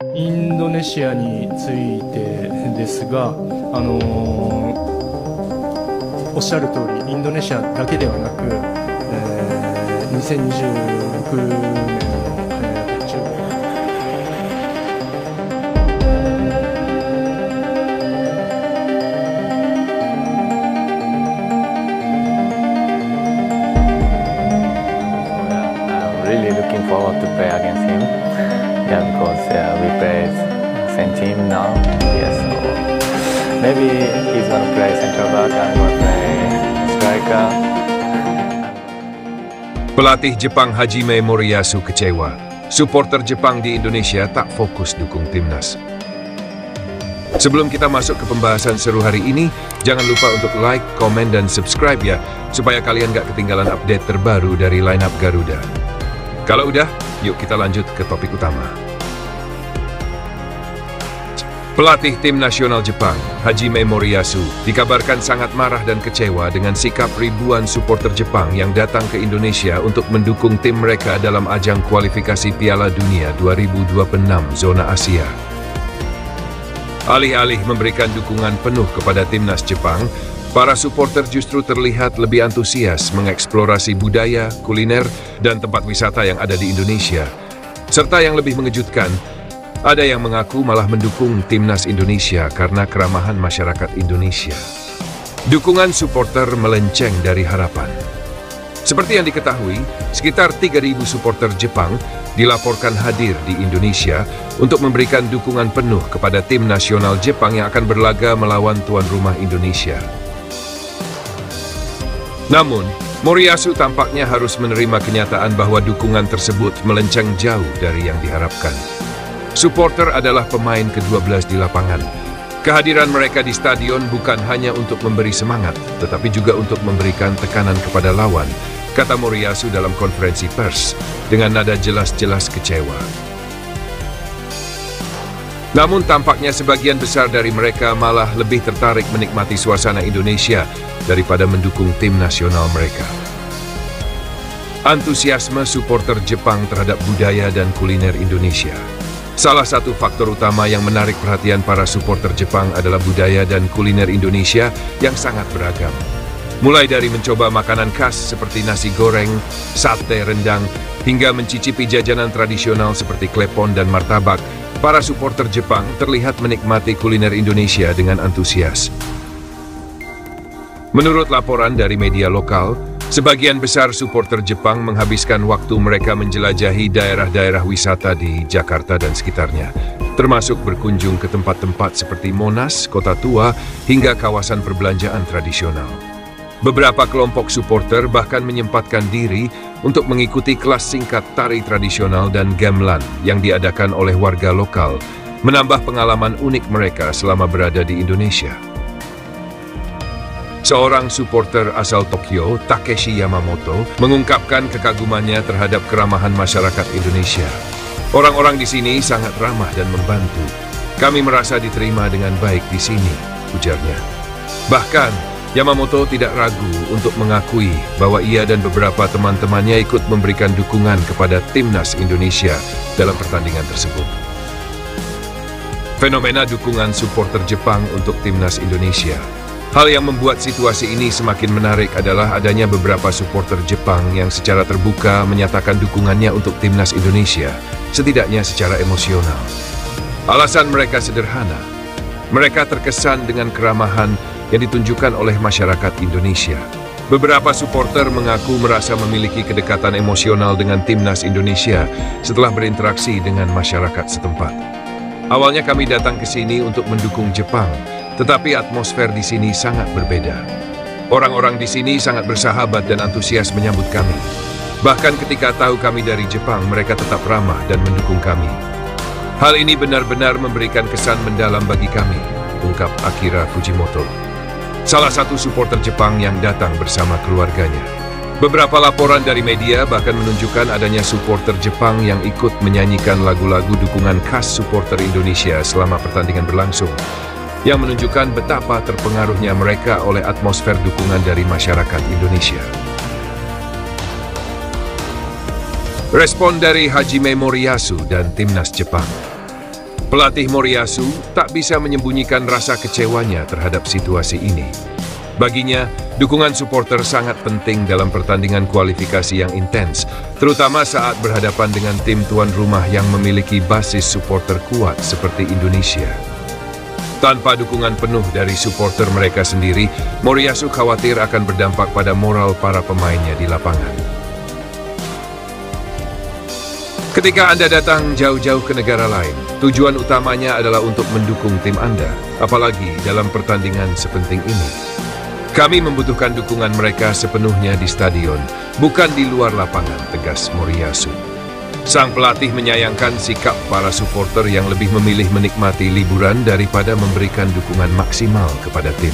インドネシアについてですが、おっしゃる通りインドネシアだけではなく、2026年の、中国Really looking forward to play against him. Yeah, because we play same team now. Yeah, so maybe he's gonna play central back. I'm gonna play striker. Pelatih Jepang Hajime Moriyasu kecewa. Supporter Jepang di Indonesia tak fokus dukung timnas. Sebelum kita masuk ke pembahasan seru hari ini, jangan lupa untuk like, komen, dan subscribe ya, supaya kalian gak ketinggalan update terbaru dari lineup Garuda. Kalau udah, yuk kita lanjut ke topik utama. Pelatih tim nasional Jepang, Hajime Moriyasu, dikabarkan sangat marah dan kecewa dengan sikap ribuan supporter Jepang yang datang ke Indonesia untuk mendukung tim mereka dalam ajang kualifikasi Piala Dunia 2026 zona Asia. Alih-alih memberikan dukungan penuh kepada timnas Jepang, para supporter justru terlihat lebih antusias mengeksplorasi budaya, kuliner, dan tempat wisata yang ada di Indonesia. Serta yang lebih mengejutkan, ada yang mengaku malah mendukung timnas Indonesia karena keramahan masyarakat Indonesia. Dukungan supporter melenceng dari harapan. Seperti yang diketahui, sekitar 3.000 supporter Jepang dilaporkan hadir di Indonesia untuk memberikan dukungan penuh kepada tim nasional Jepang yang akan berlaga melawan tuan rumah Indonesia. Namun, Moriyasu tampaknya harus menerima kenyataan bahwa dukungan tersebut melenceng jauh dari yang diharapkan. Supporter adalah pemain ke-12 di lapangan. Kehadiran mereka di stadion bukan hanya untuk memberi semangat, tetapi juga untuk memberikan tekanan kepada lawan, kata Moriyasu dalam konferensi pers dengan nada jelas-jelas kecewa. Namun tampaknya sebagian besar dari mereka malah lebih tertarik menikmati suasana Indonesia daripada mendukung tim nasional mereka. Antusiasme supporter Jepang terhadap budaya dan kuliner Indonesia. Salah satu faktor utama yang menarik perhatian para supporter Jepang adalah budaya dan kuliner Indonesia yang sangat beragam. Mulai dari mencoba makanan khas seperti nasi goreng, sate, rendang, hingga mencicipi jajanan tradisional seperti klepon dan martabak, para supporter Jepang terlihat menikmati kuliner Indonesia dengan antusias. Menurut laporan dari media lokal, sebagian besar supporter Jepang menghabiskan waktu mereka menjelajahi daerah-daerah wisata di Jakarta dan sekitarnya, termasuk berkunjung ke tempat-tempat seperti Monas, Kota Tua, hingga kawasan perbelanjaan tradisional. Beberapa kelompok supporter bahkan menyempatkan diri untuk mengikuti kelas singkat tari tradisional dan gamelan yang diadakan oleh warga lokal, menambah pengalaman unik mereka selama berada di Indonesia. Seorang supporter asal Tokyo, Takeshi Yamamoto, mengungkapkan kekagumannya terhadap keramahan masyarakat Indonesia. Orang-orang di sini sangat ramah dan membantu. Kami merasa diterima dengan baik di sini, ujarnya. Bahkan, Yamamoto tidak ragu untuk mengakui bahwa ia dan beberapa teman-temannya ikut memberikan dukungan kepada timnas Indonesia dalam pertandingan tersebut. Fenomena dukungan supporter Jepang untuk timnas Indonesia. Hal yang membuat situasi ini semakin menarik adalah adanya beberapa supporter Jepang yang secara terbuka menyatakan dukungannya untuk timnas Indonesia, setidaknya secara emosional. Alasan mereka sederhana. Mereka terkesan dengan keramahan yang ditunjukkan oleh masyarakat Indonesia. Beberapa supporter mengaku merasa memiliki kedekatan emosional dengan timnas Indonesia setelah berinteraksi dengan masyarakat setempat. Awalnya kami datang ke sini untuk mendukung Jepang, tetapi atmosfer di sini sangat berbeda. Orang-orang di sini sangat bersahabat dan antusias menyambut kami. Bahkan ketika tahu kami dari Jepang, mereka tetap ramah dan mendukung kami. Hal ini benar-benar memberikan kesan mendalam bagi kami, ungkap Akira Fujimoto, salah satu supporter Jepang yang datang bersama keluarganya. Beberapa laporan dari media bahkan menunjukkan adanya supporter Jepang yang ikut menyanyikan lagu-lagu dukungan khas supporter Indonesia selama pertandingan berlangsung, yang menunjukkan betapa terpengaruhnya mereka oleh atmosfer dukungan dari masyarakat Indonesia. Respon dari Hajime Moriyasu dan timnas Jepang. Pelatih Moriyasu tak bisa menyembunyikan rasa kecewanya terhadap situasi ini. Baginya, dukungan supporter sangat penting dalam pertandingan kualifikasi yang intens, terutama saat berhadapan dengan tim tuan rumah yang memiliki basis supporter kuat seperti Indonesia. Tanpa dukungan penuh dari supporter mereka sendiri, Moriyasu khawatir akan berdampak pada moral para pemainnya di lapangan. Ketika Anda datang jauh-jauh ke negara lain, tujuan utamanya adalah untuk mendukung tim Anda, apalagi dalam pertandingan sepenting ini. Kami membutuhkan dukungan mereka sepenuhnya di stadion, bukan di luar lapangan, tegas Moriyasu. Sang pelatih menyayangkan sikap para supporter yang lebih memilih menikmati liburan daripada memberikan dukungan maksimal kepada tim.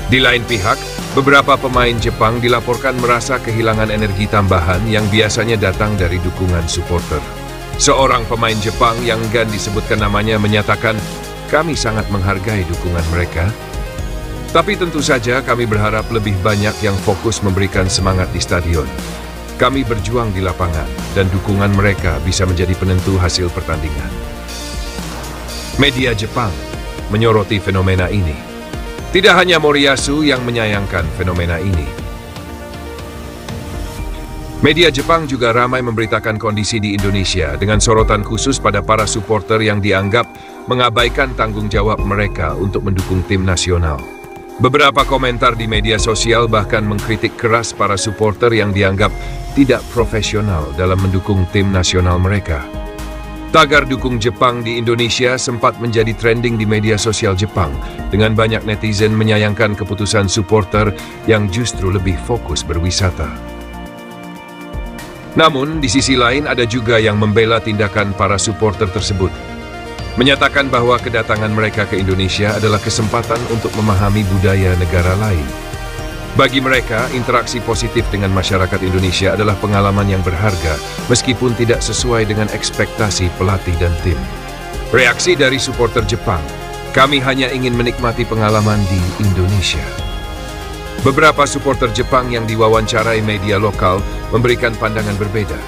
Di lain pihak, beberapa pemain Jepang dilaporkan merasa kehilangan energi tambahan yang biasanya datang dari dukungan supporter. Seorang pemain Jepang yang enggan disebutkan namanya menyatakan, "Kami sangat menghargai dukungan mereka. Tapi tentu saja kami berharap lebih banyak yang fokus memberikan semangat di stadion. Kami berjuang di lapangan dan dukungan mereka bisa menjadi penentu hasil pertandingan." Media Jepang menyoroti fenomena ini. Tidak hanya Moriyasu yang menyayangkan fenomena ini. Media Jepang juga ramai memberitakan kondisi di Indonesia dengan sorotan khusus pada para supporter yang dianggap mengabaikan tanggung jawab mereka untuk mendukung tim nasional. Beberapa komentar di media sosial bahkan mengkritik keras para supporter yang dianggap tidak profesional dalam mendukung tim nasional mereka. Tagar dukung Jepang di Indonesia sempat menjadi trending di media sosial Jepang, dengan banyak netizen menyayangkan keputusan supporter yang justru lebih fokus berwisata. Namun, di sisi lain ada juga yang membela tindakan para supporter tersebut, menyatakan bahwa kedatangan mereka ke Indonesia adalah kesempatan untuk memahami budaya negara lain. Bagi mereka, interaksi positif dengan masyarakat Indonesia adalah pengalaman yang berharga, meskipun tidak sesuai dengan ekspektasi pelatih dan tim. Reaksi dari supporter Jepang, "Kami hanya ingin menikmati pengalaman di Indonesia." Beberapa supporter Jepang yang diwawancarai media lokal memberikan pandangan berbeda.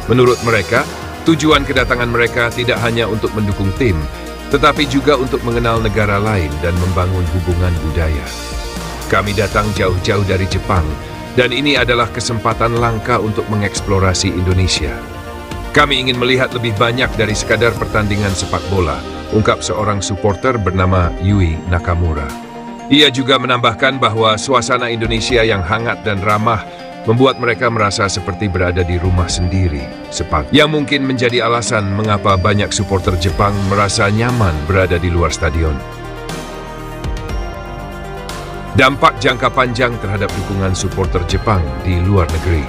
Menurut mereka, tujuan kedatangan mereka tidak hanya untuk mendukung tim, tetapi juga untuk mengenal negara lain dan membangun hubungan budaya. "Kami datang jauh-jauh dari Jepang, dan ini adalah kesempatan langka untuk mengeksplorasi Indonesia. Kami ingin melihat lebih banyak dari sekadar pertandingan sepak bola," ungkap seorang supporter bernama Yui Nakamura. Ia juga menambahkan bahwa suasana Indonesia yang hangat dan ramah membuat mereka merasa seperti berada di rumah sendiri, yang mungkin menjadi alasan mengapa banyak supporter Jepang merasa nyaman berada di luar stadion. Dampak jangka panjang terhadap dukungan supporter Jepang di luar negeri.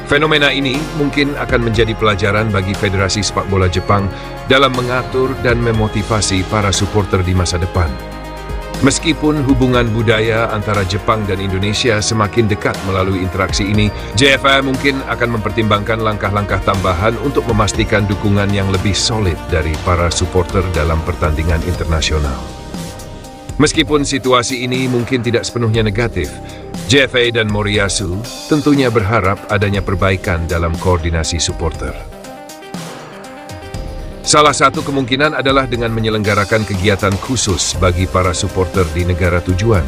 Fenomena ini mungkin akan menjadi pelajaran bagi Federasi Sepak Bola Jepang dalam mengatur dan memotivasi para supporter di masa depan. Meskipun hubungan budaya antara Jepang dan Indonesia semakin dekat melalui interaksi ini, JFA mungkin akan mempertimbangkan langkah-langkah tambahan untuk memastikan dukungan yang lebih solid dari para supporter dalam pertandingan internasional. Meskipun situasi ini mungkin tidak sepenuhnya negatif, JFA dan Moriyasu tentunya berharap adanya perbaikan dalam koordinasi supporter. Salah satu kemungkinan adalah dengan menyelenggarakan kegiatan khusus bagi para supporter di negara tujuan,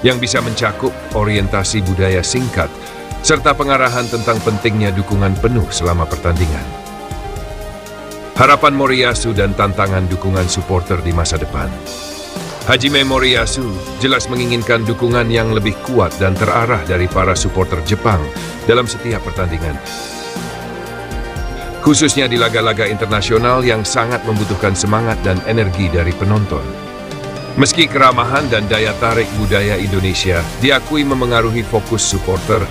yang bisa mencakup orientasi budaya singkat, serta pengarahan tentang pentingnya dukungan penuh selama pertandingan. Harapan Moriyasu dan tantangan dukungan supporter di masa depan. Hajime Moriyasu jelas menginginkan dukungan yang lebih kuat dan terarah dari para supporter Jepang dalam setiap pertandingan, khususnya di laga-laga internasional yang sangat membutuhkan semangat dan energi dari penonton. Meski keramahan dan daya tarik budaya Indonesia diakui memengaruhi fokus supporter,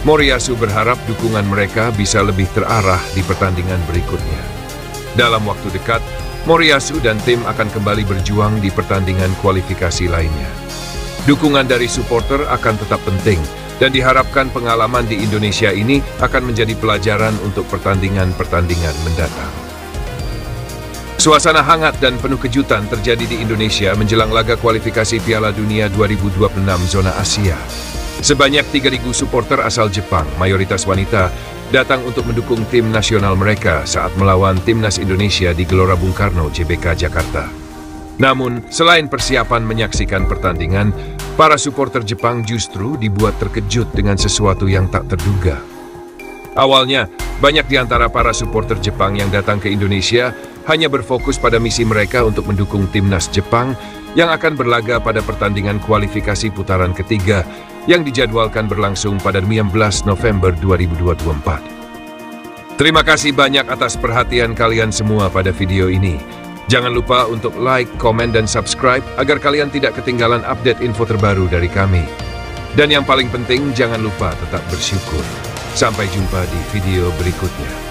Moriyasu berharap dukungan mereka bisa lebih terarah di pertandingan berikutnya. Dalam waktu dekat, Moriyasu dan tim akan kembali berjuang di pertandingan kualifikasi lainnya. Dukungan dari supporter akan tetap penting, dan diharapkan pengalaman di Indonesia ini akan menjadi pelajaran untuk pertandingan-pertandingan mendatang. Suasana hangat dan penuh kejutan terjadi di Indonesia menjelang laga kualifikasi Piala Dunia 2026 zona Asia. Sebanyak 3.000 supporter asal Jepang, mayoritas wanita, datang untuk mendukung tim nasional mereka saat melawan Timnas Indonesia di Gelora Bung Karno, GBK, Jakarta. Namun, selain persiapan menyaksikan pertandingan, para supporter Jepang justru dibuat terkejut dengan sesuatu yang tak terduga. Awalnya, banyak di antara para supporter Jepang yang datang ke Indonesia hanya berfokus pada misi mereka untuk mendukung Timnas Jepang yang akan berlaga pada pertandingan kualifikasi putaran ketiga yang dijadwalkan berlangsung pada 19 November 2024. Terima kasih banyak atas perhatian kalian semua pada video ini. Jangan lupa untuk like, komen, dan subscribe agar kalian tidak ketinggalan update info terbaru dari kami. Dan yang paling penting, jangan lupa tetap bersyukur. Sampai jumpa di video berikutnya.